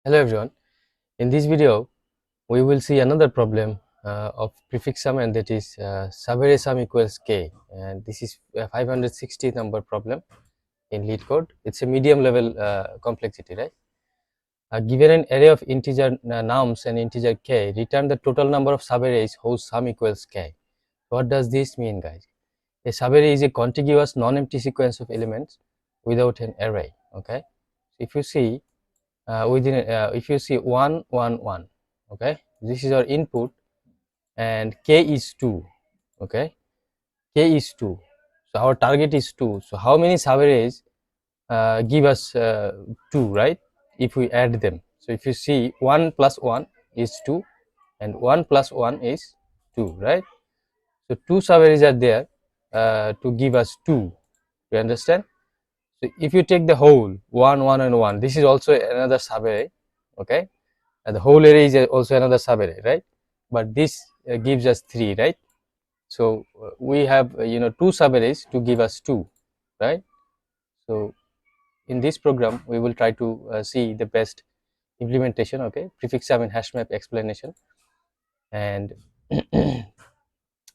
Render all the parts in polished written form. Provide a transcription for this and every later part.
Hello everyone. In this video, we will see another problem of prefix sum, and that is Subarray Sum Equals K. And this is a 560 number problem in LeetCode. It's a medium level complexity, right? Given an array of integer nums and integer k, return the total number of subarrays whose sum equals k. What does this mean, guys? A subarray is a contiguous non-empty sequence of elements without an array. Okay, if you see if you see 1 1 1, okay, this is our input and k is 2. Okay, k is 2, so our target is 2. So how many subarrays give us 2, right, if we add them? So if you see 1 plus 1 is 2 and 1 plus 1 is 2, right? So 2 subarrays are there to give us 2. You understand? So if you take the whole 1 1 and 1, this is also another subarray. Okay, and the whole array is also another subarray, right? But this gives us 3, right? So we have 2 subarrays to give us 2, right? So in this program we will try to see the best implementation. Okay, prefix sum and hash map explanation, and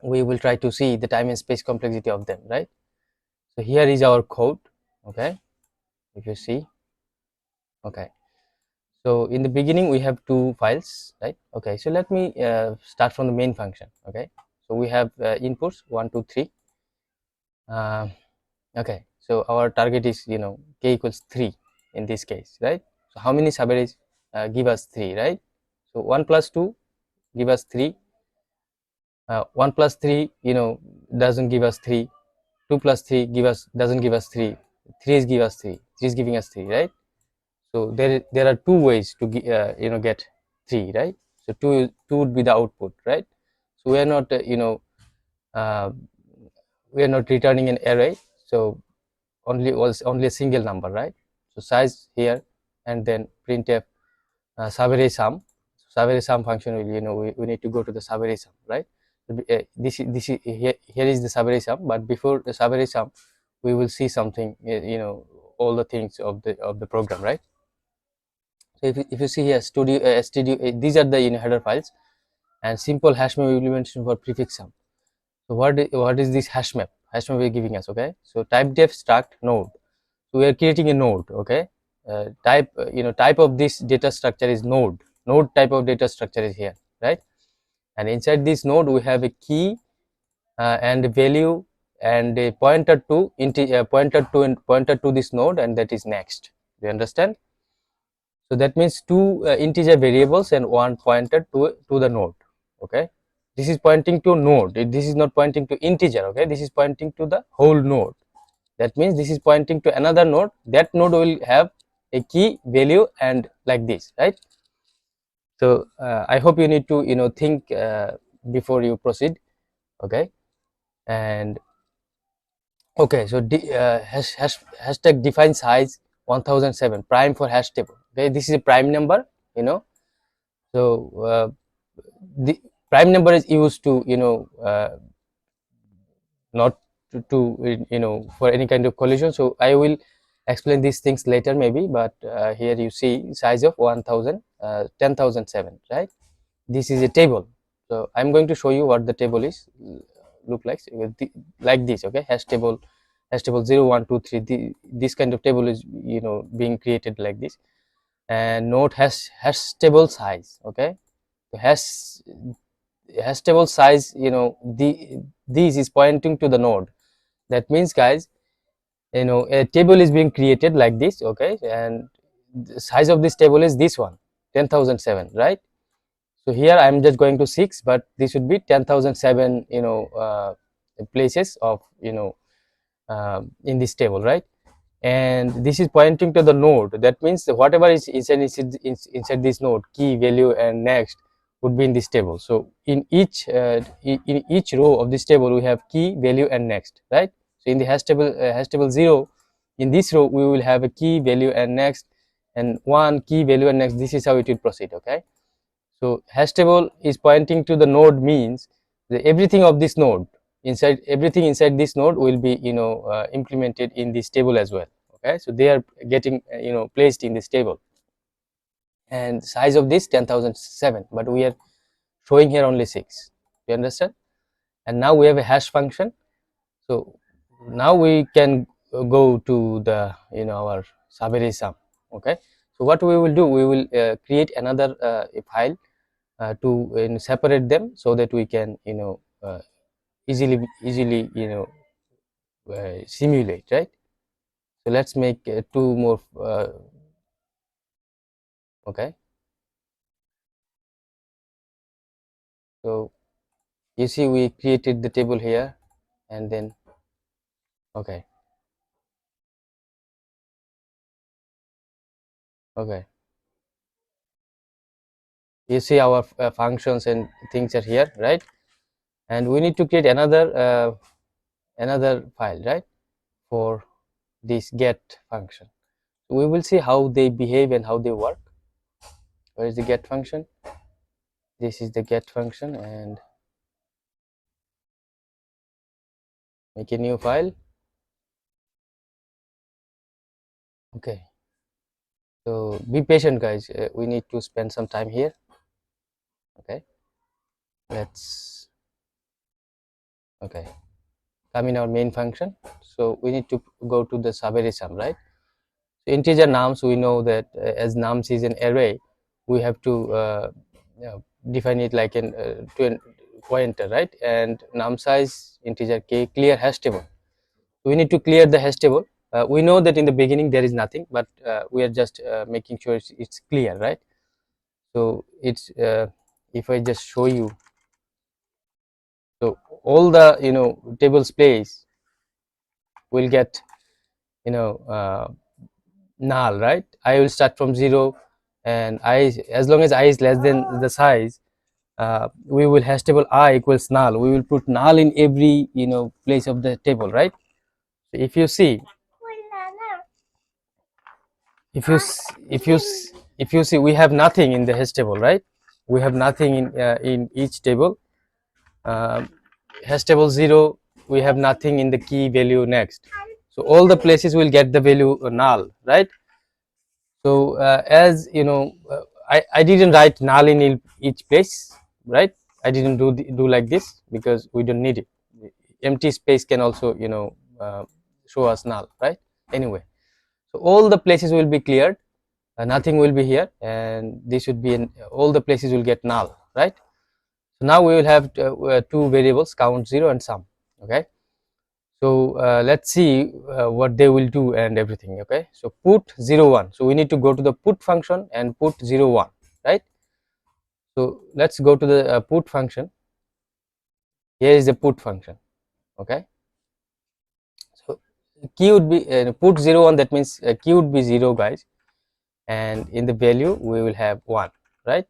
we will try to see the time and space complexity of them, right? So here is our code. Okay, if you see. Okay, so in the beginning we have 2 files, right? Okay, so let me start from the main function. Okay, so we have inputs 1 2 3. Okay, so our target is k equals 3 in this case, right? So how many subarrays give us 3, right? So 1 plus 2 give us 3. 1 plus 3 doesn't give us 3. 2 plus 3 doesn't give us 3. 3 is give us 3. 3 is giving us 3, right? So there are 2 ways to get 3, right? So 2 would be the output, right? So we are not uh, we are not returning an array, so only a single number, right? So size here, and then printf subarray sum. Subarray sum function will we need to go to the subarray sum, right? So, this is here is the subarray sum, but before the subarray sum we will see something, all the things of the program, right? So if you see here studio these are the header files and simple hash map implementation for prefix sum. So what is this hash map? Hash map we are giving us. Okay, so type def struct node. So we are creating a node. Okay, type of this data structure is node. Node type of data structure is here, right? And inside this node we have a key and a value and a pointer to pointer to this node, and that is next. Do you understand? So that means 2 integer variables and 1 pointer to the node. Okay, this is pointing to node. This is not pointing to integer. Okay, this is pointing to the whole node. That means this is pointing to another node. That node will have a key value and like this, right? So I hope you need to think before you proceed. Okay, and okay, so hashtag define size 1007 prime for hash table. Okay, this is a prime number. So the prime number is used to not for any kind of collision. So I will explain these things later maybe, but here you see size of 10,007, right? This is a table. So I'm going to show you what the table is look like like this. Okay, hash table 0 1 2 3. This kind of table is being created like this, and note hash table size. Okay, so hash table size, this is pointing to the node. That means, guys, a table is being created like this. Okay, and the size of this table is this one, 10,007, right? So here I'm just going to 6, but this would be 10,007 places of in this table, right? And this is pointing to the node. That means whatever is inside this node, key, value, and next, would be in this table. So in each row of this table we have key, value, and next, right? So in the hash table 0, in this row we will have a key, value, and next, and 1 key, value, and next. This is how it will proceed. Okay, so hash table is pointing to the node, means everything of this node, everything inside this node will be implemented in this table as well. Okay, so they are getting placed in this table. and size of this 10,007, but we are showing here only 6. You understand? And now we have a hash function. So now we can go to the our Subarray sum. Okay, so what we will do, we will create another file to separate them, so that we can easily simulate, right? So let's make two more. Okay, so you see we created the table here, and then okay, you see our functions and things are here, right? And we need to create another file, right, for this get function. We will see how they behave and how they work. Where is the get function? This is the get function, and make a new file. Okay, so be patient, guys. We need to spend some time here. Okay, let's come in our main function. So we need to go to the Subarray sum, right? So integer nums, we know that as nums is an array, we have to define it like to a pointer, right? And num size integer k, clear hash table. We need to clear the hash table. We know that in the beginning there is nothing, but we are just making sure it's clear, right? So it's if I just show you, so all the tables place will get null, right? I will start from 0, and I, as long as I is less than the size, we will hash table I equals null. We will put null in every place of the table, right? So if you see, if you s- if you s- if you see, we have nothing in the hash table, right? We have nothing in each table. uh, Hash table 0, we have nothing in the key value next, so all the places will get the value null, right? So as I didn't write null in each place, right? I didn't do like this because we don't need it. Empty space can also show us null, right? Anyway, so all the places will be cleared, nothing will be here, and this should be all the places will get null, right? So now we will have two variables, count 0 and sum. Okay, so let's see what they will do and everything. Okay, so put 0 1, so we need to go to the put function and put 0 1, right? So let's go to the put function. Here is the put function. Okay, so key would be put 0 1, that means key would be 0, guys, and in the value we will have 1, right?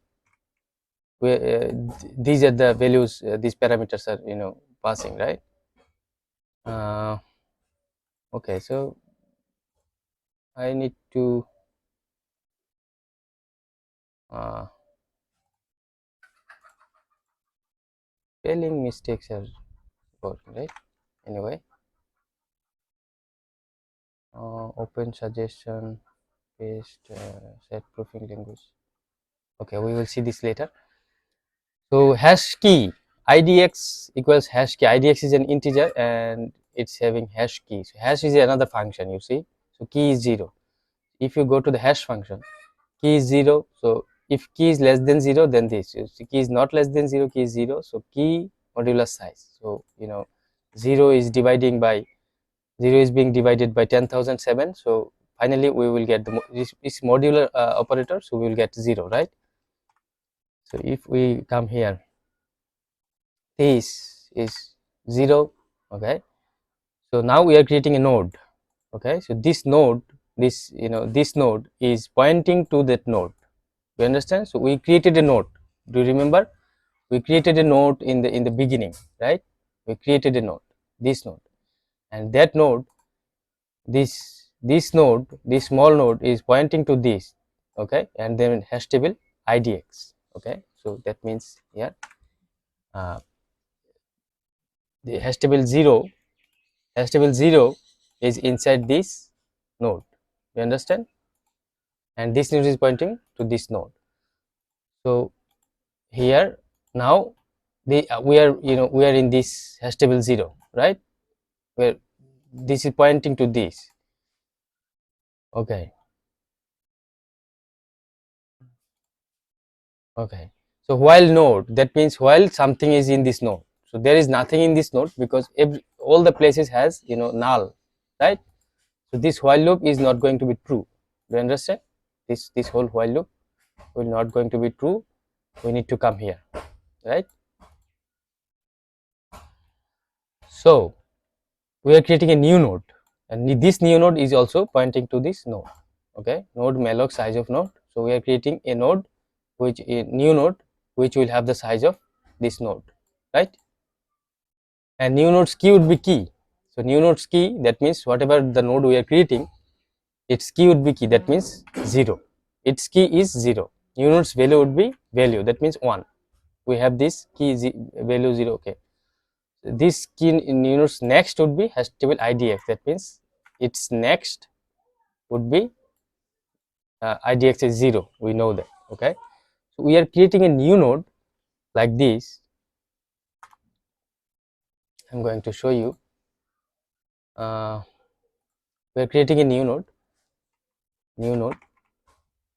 These are the values, these parameters are passing, right? uh, okay, so I need to spelling mistakes are working, right? Anyway, open suggestion, paste, set proofing language. Okay, we will see this later. So hash key, idx equals hash key. Idx is an integer and it's having hash key. So hash is another function, you see. So key is 0. If you go to the hash function, key is 0. So if key is less than 0, then this. So key is not less than 0, key is 0. So key modular size. So 0 is dividing by 0 is being divided by 10,007. So finally we will get this modular operator, so we will get 0, right? So if we come here, this is 0. Okay, so now we are creating a node. Okay, so this node, this node is pointing to that node. You understand? So we created a node. Do you remember? We created a node in the beginning, right? We created a node, this node, and that node, this node, this small node is pointing to this. Okay, and then hash table idx. Okay, so that means here the hash table 0 is inside this node. You understand? And this node is pointing to this node. So here now we are in this hash table 0, right, where this is pointing to this. Okay, so while node, that means while something is in this node, so there is nothing in this node because all the places has null, right? So this while loop is not going to be true. Do you understand? This whole while loop will not going to be true. We need to come here, right? So we are creating a new node, and this new node is also pointing to this node. Okay, node malloc size of node. So we are creating a node, which a new node which will have the size of this node, right? And new node's key would be key. So new node's key, that means whatever the node we are creating, its key would be key, that means 0. Its key is 0. New node's value would be value, that means 1. We have this key value 0. Okay, this key in new node's next would be hash table idx, that means its next would be idx is 0. We know that. Okay, so we are creating a new node like this. I'm going to show you. We are creating a new node,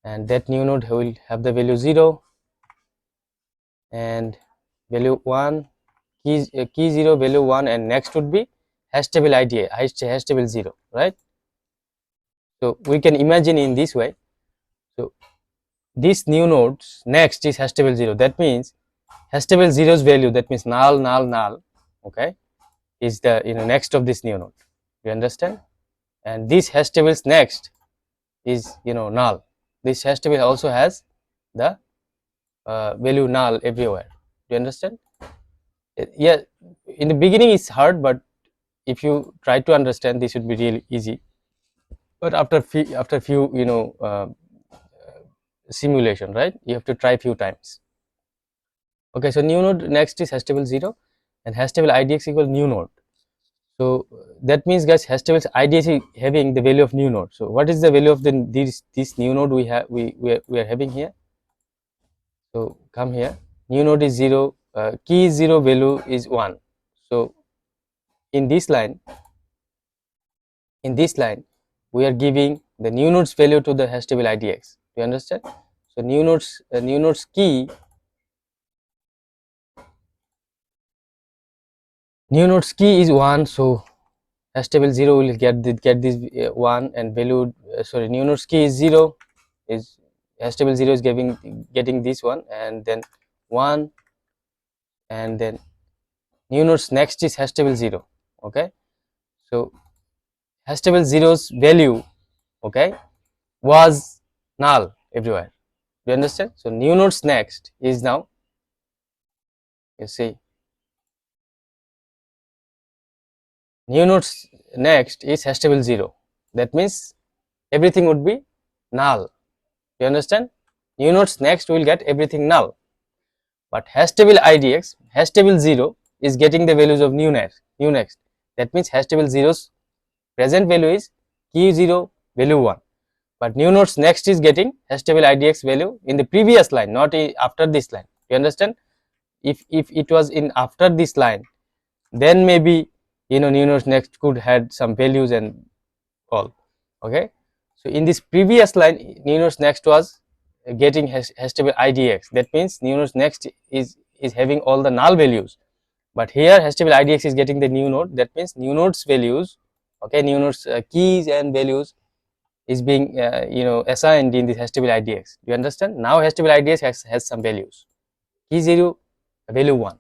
and that new node will have the value 0 and value 1, key 0, value 1, and next would be hash table id, hash table 0, right? So we can imagine in this way. So this new node's next is hash table 0, that means hash table 0's value, that means null, okay, is the next of this new node. You understand? And this hash table's next is null. This hash table also has the value null everywhere. Do you understand? Yeah, in the beginning it's hard, but if you try to understand, this should be really easy. But after few simulation, right, you have to try few times. Okay, so new node next is hash table 0 and hash table idx equal new node. So that means, guys, hash tables idx is having the value of new node. So what is the value of this new node we are having here? So come here, new node is 0, key is 0, value is 1. So in this line we are giving the new node's value to the hash table idx. Do you understand? So new node's key is 1. So hash table 0 will get this 1, and value new node's key is 0, is hash table 0 is getting this one, and then 1, and then new node's next is hash table 0. Okay, so hash table 0's value, okay, was null everywhere. Do you understand? So new node's next is now, you see, new node's next is hash table 0. That means everything would be null. You understand? New node's next will get everything null, but hash table idx, hash table 0 is getting the values of new next. That means hash table 0's present value is key 0, value 1, but new node's next is getting hash table idx value in the previous line, not after this line. You understand? If it was in after this line, then maybe new node's next could had some values and all. Okay, so in this previous line, new node's next was getting hash table idx. That means new node's next is having all the null values, but here hash table idx is getting the new node. That means new node's values, okay, new node's keys and values is being assigned in this hash table idx. Do you understand? Now hash table idx has some values, key 0, value 1.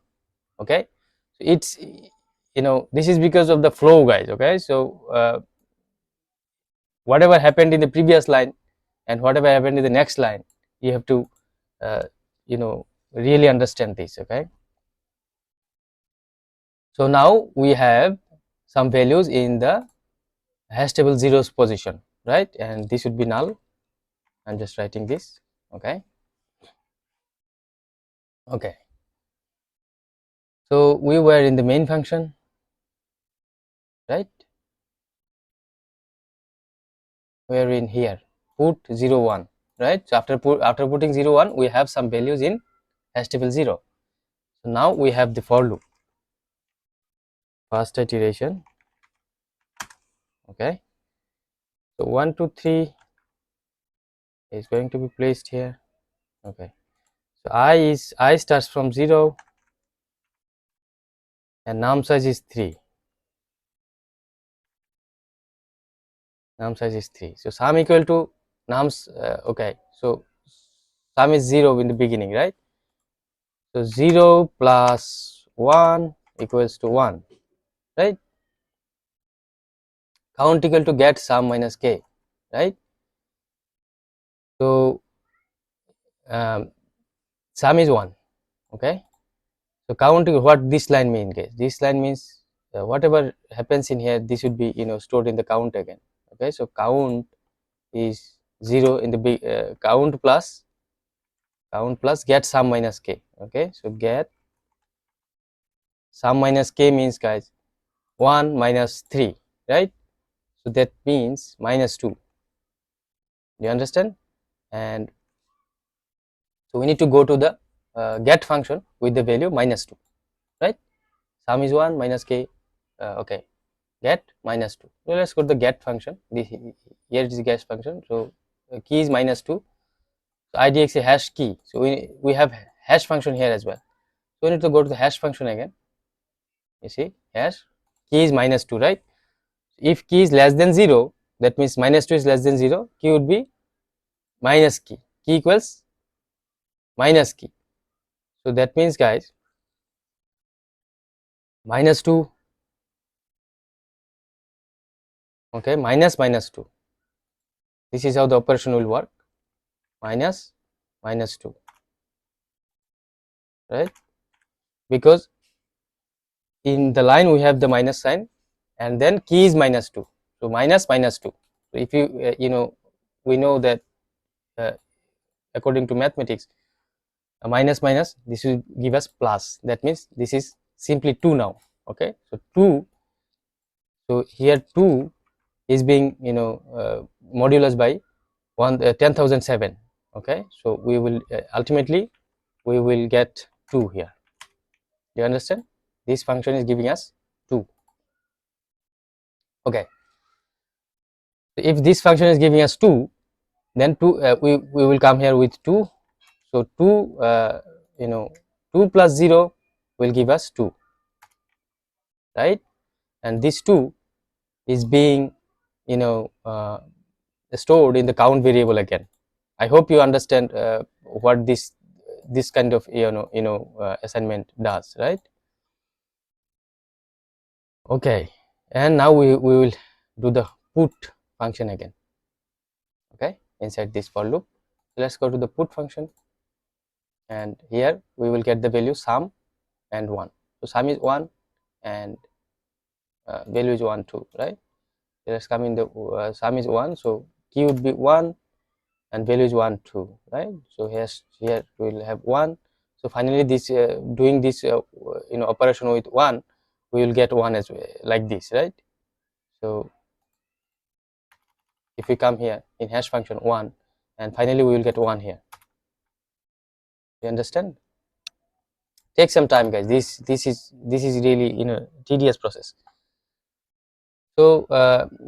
Okay, so it's this is because of the flow, guys. Okay, so whatever happened in the previous line and whatever happened in the next line, you have to uh, really understand this. Okay, so now we have some values in the hash table 0's position, right, and this should be null. I'm just writing this. Okay, so we were in the main function, right? We are in here, put 0 1. right? So after putting 0 1, we have some values in hash table 0. So now we have the for loop, first iteration. Okay, so 1 2 3 is going to be placed here. Okay, so I starts from 0 and num size is 3. Num size is 3. So sum equal to nums. Okay, so sum is 0 in the beginning, right? So 0 plus 1 equals to 1, right? Count equal to get sum minus k, right? So sum is 1. Okay, so count, what this line means, guys? This line means whatever happens in here, this should be stored in the count again. Okay, so count is 0 in the big count plus get sum minus k. Okay, so get sum minus k means, guys, 1 minus 3, right? So that means minus 2. Do you understand? And so we need to go to the get function with the value minus 2, right? Sum is 1 minus k. Okay, get minus 2. So let's go to the get function. Here it is get function. So key is minus 2. So idx a hash key. So we have hash function here as well. So we need to go to the hash function again. You see, hash key is minus 2, right? If key is less than 0, that means minus 2 is less than 0, key would be minus key. Key equals minus key. So that means, guys, minus 2, okay, minus 2. This is how the operation will work. Minus 2, right? Because in the line we have the minus sign and then key is minus 2. So minus 2. So if you we know that according to mathematics, minus this will give us plus. That means this is simply 2 now. Okay, so 2. So here 2 is being modulus by 10,007. Okay, so we will ultimately we will get 2 here. Do you understand? This function is giving us 2. Okay, so if this function is giving us 2, then 2 we will come here with 2. So 2 2 plus 0 will give us 2, right? And this 2 is being stored in the count variable again. I hope you understand what this kind of assignment does, right? Okay, and now we will do the put function again. Okay, inside this for loop, let's go to the put function, and here we will get the value sum and 1. So sum is 1 and value is 1 2, right? Let's come in the sum is 1, so key would be 1 and value is 1 2, right? So here we will have 1. So finally this doing this operation with 1, we will get 1 as well, like this, right? So if we come here in hash function 1, and finally we will get 1 here. You understand? Take some time, guys. This is really tedious process. So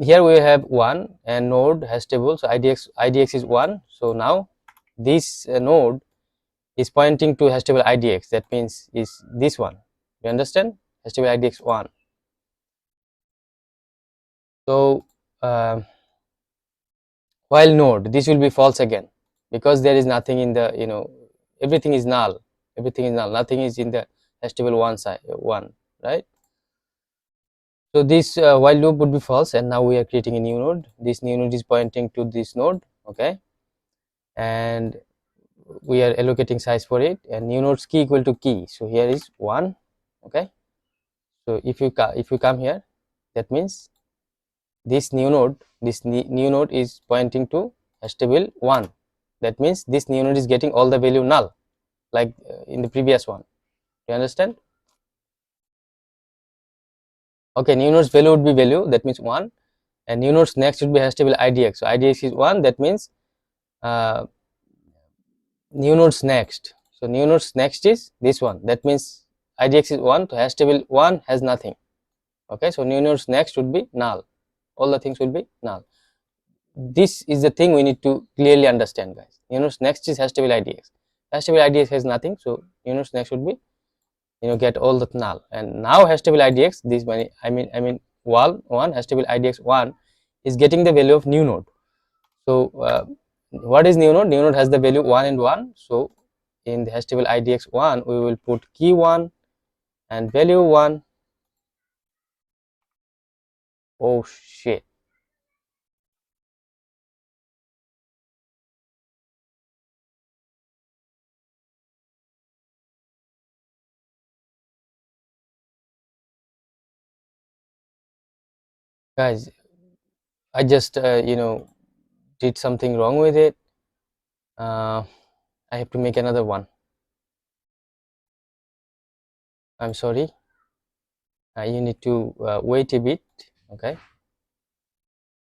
here we have 1 and node hash table. So idx is 1. So now this node is pointing to hash table idx. That means is this one. You understand? Hash table idx 1. So while node, this will be false again, because there is nothing in the everything is null. Everything is null. Nothing is in the hash table 1 side 1, right? So this while loop would be false, and now we are creating a new node. This new node is pointing to this node. Okay, and we are allocating size for it, and new node's key equal to key. So here is 1. Okay, so if you come here, that means this new node is pointing to hash table 1. That means this new node is getting all the value null, like in the previous one. You understand? Okay, new node's value would be value, that means 1, and new node's next should be hash table idx. So idx is 1, that means new nodes next. So new nodes next is this one. That means idx is 1, so hash table 1 has nothing. Okay, so new nodes next would be null. All the things will be null. This is the thing we need to clearly understand, guys. New nodes next is hash table idx. Hash table idx has nothing, so new nodes next would be, get all the null. And now hash table idx, this many, I mean wall 1, hash table idx 1 is getting the value of new node. So what is new node? New node has the value 1 and 1. So in the hash table idx 1 we will put key 1 and value 1. Oh shit, guys, I just did something wrong with it. I have to make another one. I'm sorry. You need to wait a bit. Okay,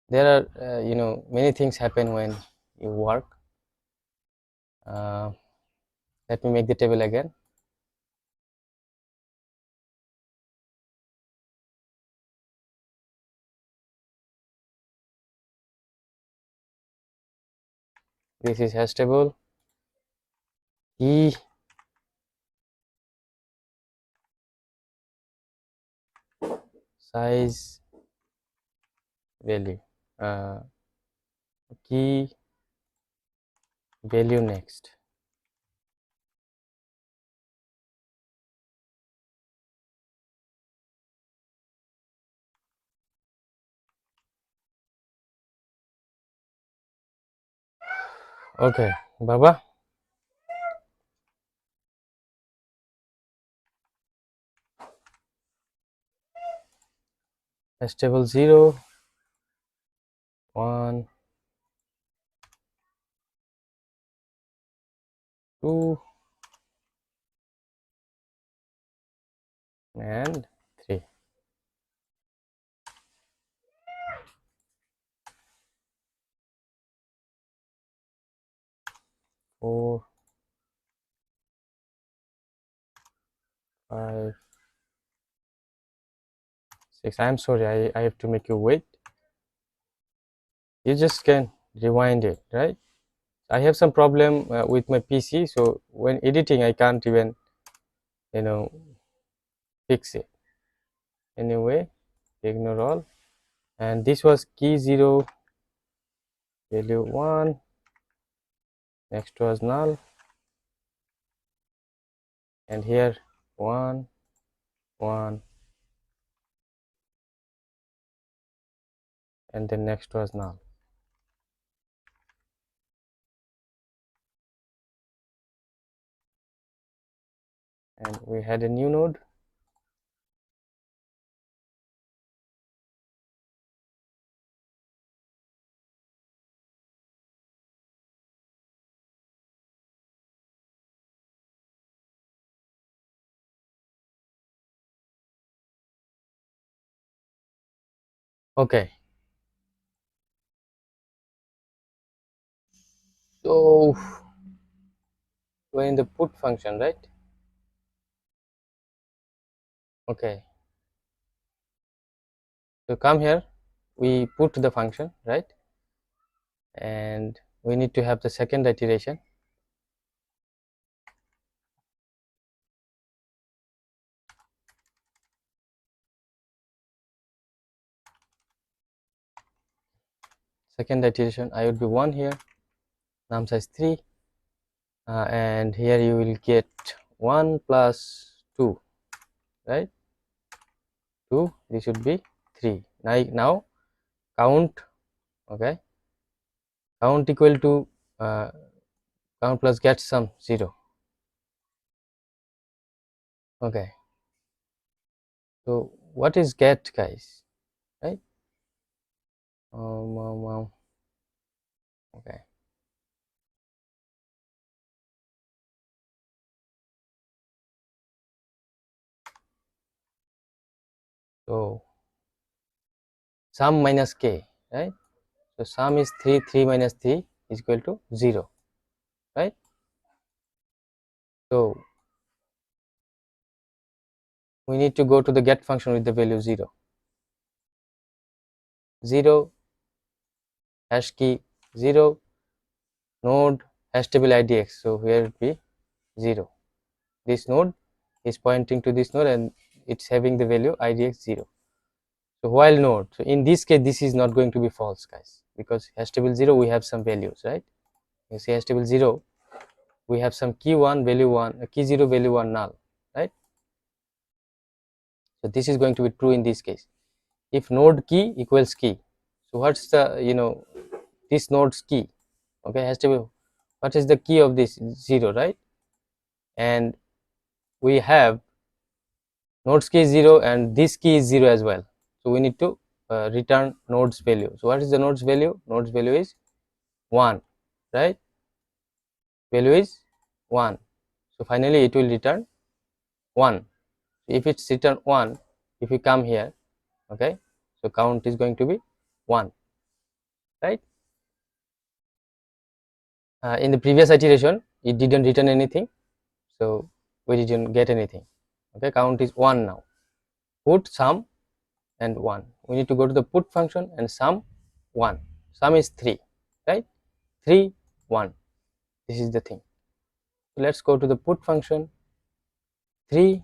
there are many things happen when you work. Let me make the table again. This is hash table key size value, key value next. Okay, Baba, hash table 0, 1, 2, and 3. Four, 5, 6. I'm sorry, I have to make you wait. You just can rewind it, right? I have some problem with my PC, so when editing I can't even fix it. Anyway, ignore all. And this was key 0, value 1, next was null, and here 1, 1, and then next was null. And we had a new node. Okay, so we're in the put function, right? Okay, so come here, we put the function, right? And we need to have the second iteration. Second iteration, I would be 1 here, num size 3, and here you will get 1 plus 2, right? 2, this should be 3. Now count, okay, count equal to count plus get sum 0. Okay, so what is get, guys, right? Okay, so sum minus k, right? So sum is 3 minus 3 is equal to 0, right? So we need to go to the get function with the value 0 hash key 0 node hash table idx. So here it be 0. This node is pointing to this node and it's having the value idx 0. So while node, so in this case this is not going to be false, guys, because hash table 0 we have some values, right? You see hash table 0 we have some key 1 value 1, key 0 value 1 null, right? So this is going to be true in this case. If node key equals key, so what's the this node's key? Okay, has to be, what is the key of this? 0, right? And we have node's key is 0 and this key is 0 as well. So we need to return node's value. So what is the node's value? Node's value is 1, right? Value is 1. So finally it will return 1. If it's return 1, if we come here, okay, so count is going to be 1, right? In the previous iteration it didn't return anything, so we didn't get anything. Okay, count is 1 now. Put sum and 1. We need to go to the put function and sum 1. Sum is 3, right? 3 1. This is the thing. So let's go to the put function. 3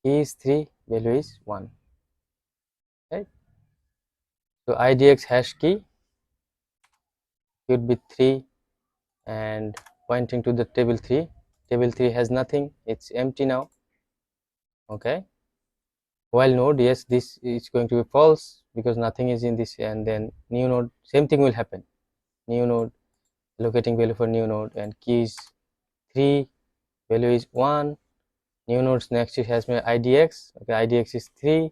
is 3, value is 1, right? So idx hash key would be 3 and pointing to the table 3. Table 3 has nothing, it's empty now. Okay, while node, yes, this is going to be false because nothing is in this, and then new node, same thing will happen. New node, allocating value for new node, and key is 3, value is 1. New nodes next is hashmap idx. Okay, idx is 3,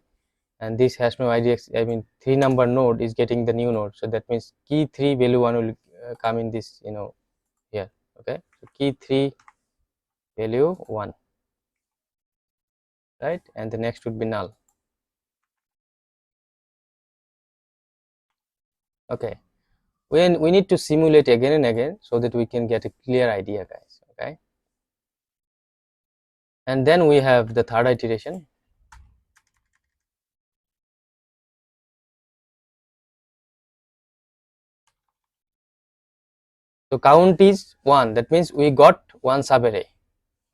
and this hashmap idx, I mean 3 number node is getting the new node, so that means key 3 value 1 will come in this, here. Okay, so key 3 value 1, right? And the next would be null. Okay, we need to simulate again and again so that we can get a clear idea, guys. Okay, and then we have the third iteration. So count is 1, that means we got one subarray.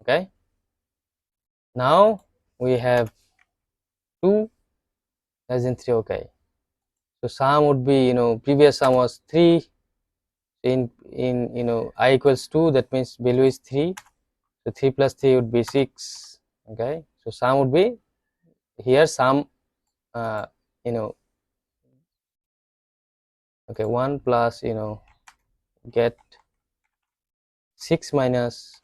Okay, now we have 2 less than 3. Okay, so sum would be, previous sum was 3, in I equals 2, that means value is 3, so 3 plus 3 would be 6. Okay, so sum would be here sum, okay, 1 plus get 6 minus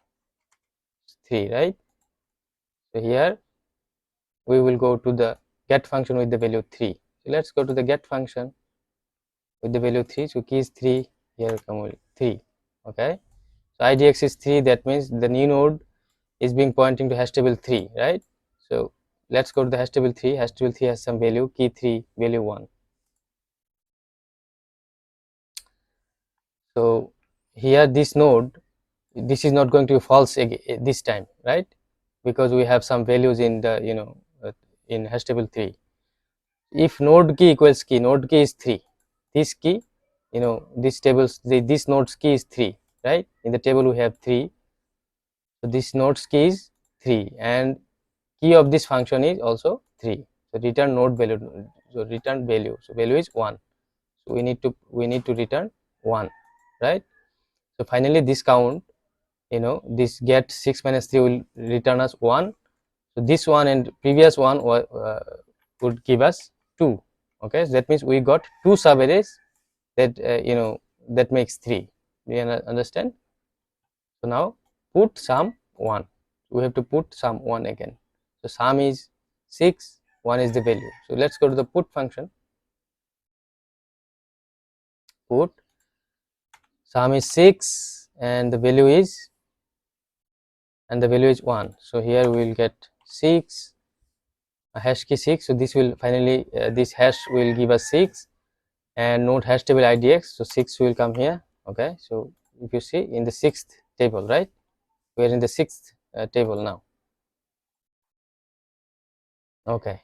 3, right? So here we will go to the get function with the value 3. So let's go to the get function with the value 3. So key is 3, here come with 3. Okay, so idx is 3, that means the new node is being pointing to hash table 3, right? So let's go to the hash table 3. Hash table 3 has some value, key 3 value 1. So here this node, this is not going to be false this time, right? Because we have some values in the in hash table 3. If node key equals key, node key is 3, this key, this tables, this node's key is 3, right? In the table we have 3, so this node's key is 3 and key of this function is also 3. So return node value, so return value, so value is 1. So we need to return 1, right? So finally this count, this get 6 minus 3 will return us 1. So this one and previous one would give us 2. Okay, so that means we got 2 subarrays that that makes 3. Do you understand? So now put sum 1. We have to put sum 1 again. So sum is 6, 1 is the value. So let's go to the put function. Put sum is 6 and the value is 1. So here we will get 6, a hash key 6. So this will finally this hash will give us 6 and node hash table idx. So 6 will come here. Okay, so if you see in the 6th table, right? We are in the sixth table now. Okay,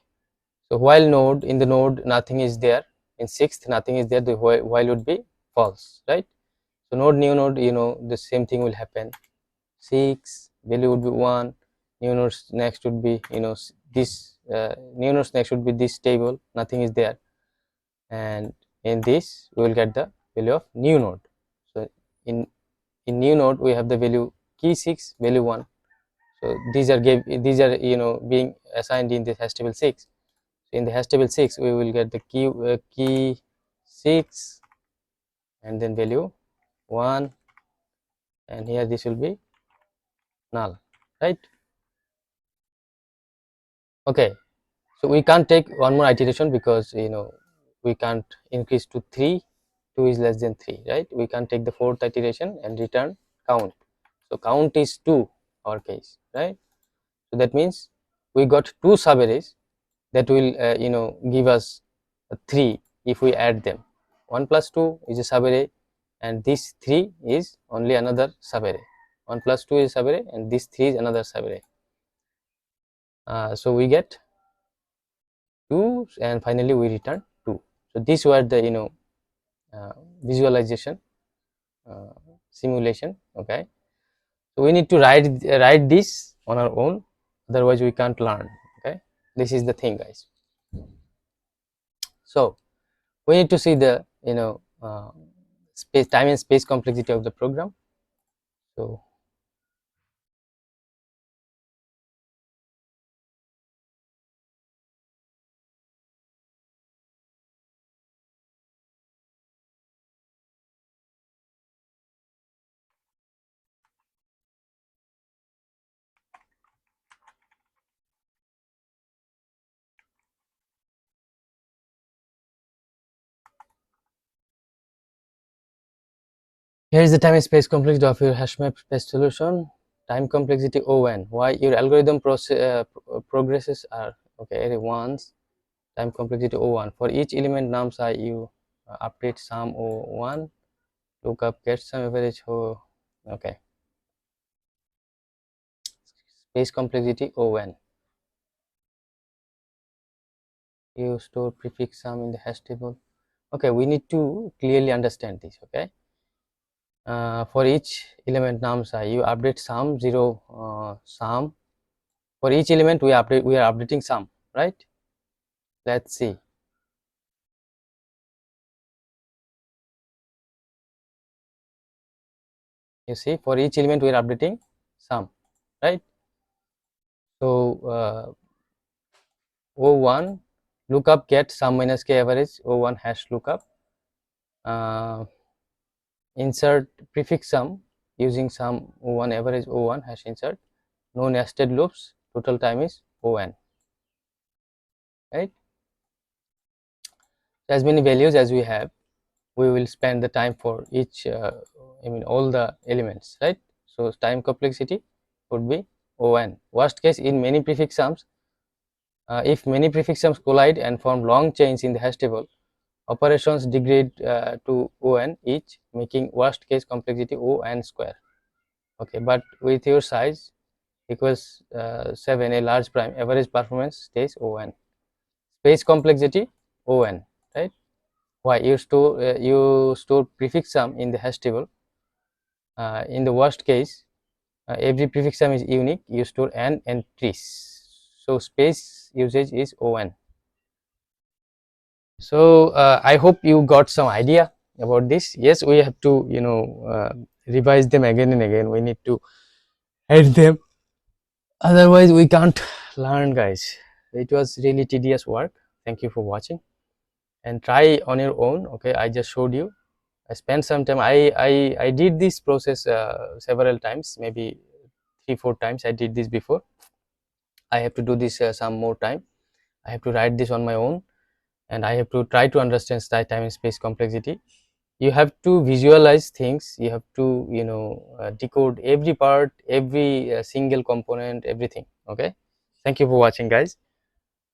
so while node, in the node nothing is there, in sixth nothing is there, the while would be false, right? So node, new node, the same thing will happen. 6 value would be 1, new nodes next would be this new nodes next would be this table, nothing is there, and in this we will get the value of new node. So in new node we have the value key 6, value 1. So these are being assigned in the hash table 6. So in the hash table 6 we will get the key 6 and then value 1, and here this will be null, right? Okay, so we can't take one more iteration because we can't increase to 3. 2 is less than 3, right? We can't take the fourth iteration and return count. So count is 2, our case, right? So that means we got 2 subarrays that will give us 3 if we add them. 1 plus 2 is a subarray, and this 3 is only another subarray. 1 plus 2 is a subarray, and this 3 is another subarray. So we get 2, and finally we return 2. So these were the visualization simulation. Okay, so we need to write this on our own, otherwise we can't learn. Okay, this is the thing, guys. So we need to see the space, time and space complexity of the program. So here is the time and space complexity of your HashMap space solution. Time complexity O(n). Why your algorithm progresses are okay. Array ones. Time complexity O(1). For each element nums I, you update sum O(1), look up get sum average O. Okay. Space complexity O(n). You store prefix sum in the hash table. Okay, we need to clearly understand this. Okay. For each element nums I, you update sum 0 sum. For each element we are updating sum, right? Let's see. You see, for each element we are updating sum, right? So O(1) lookup get sum minus k average O(1) hash lookup. Insert prefix sum using sum O(1) average O(1) hash insert. No nested loops. Total time is O(n). Right? As many values as we have, we will spend the time for each all the elements, right? So time complexity would be O(n). Worst case, in many prefix sums, if many prefix sums collide and form long chains in the hash table, operations degrade to O(n) each, making worst case complexity O(n) square. Okay, but with your size equals 7, a large prime, average performance stays O(n). Space complexity O(n), right? Why? You store prefix sum in the hash table. In the worst case, every prefix sum is unique. You store n entries, so space usage is O(n). So I hope you got some idea about this. Yes, we have to revise them again and again. We need to add them, otherwise we can't learn, guys. It was really tedious work. Thank you for watching, and try on your own. Okay, I just showed you. I spent some time. I did this process several times, maybe 3-4 times. I did this before. I have to do this some more time. I have to write this on my own, and I have to try to understand time and space complexity. You have to visualize things. You have to decode every part, every single component, everything. Okay. Thank you for watching, guys.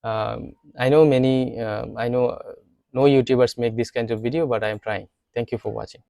I know many. I know no YouTubers make this kind of video, but I am trying. Thank you for watching.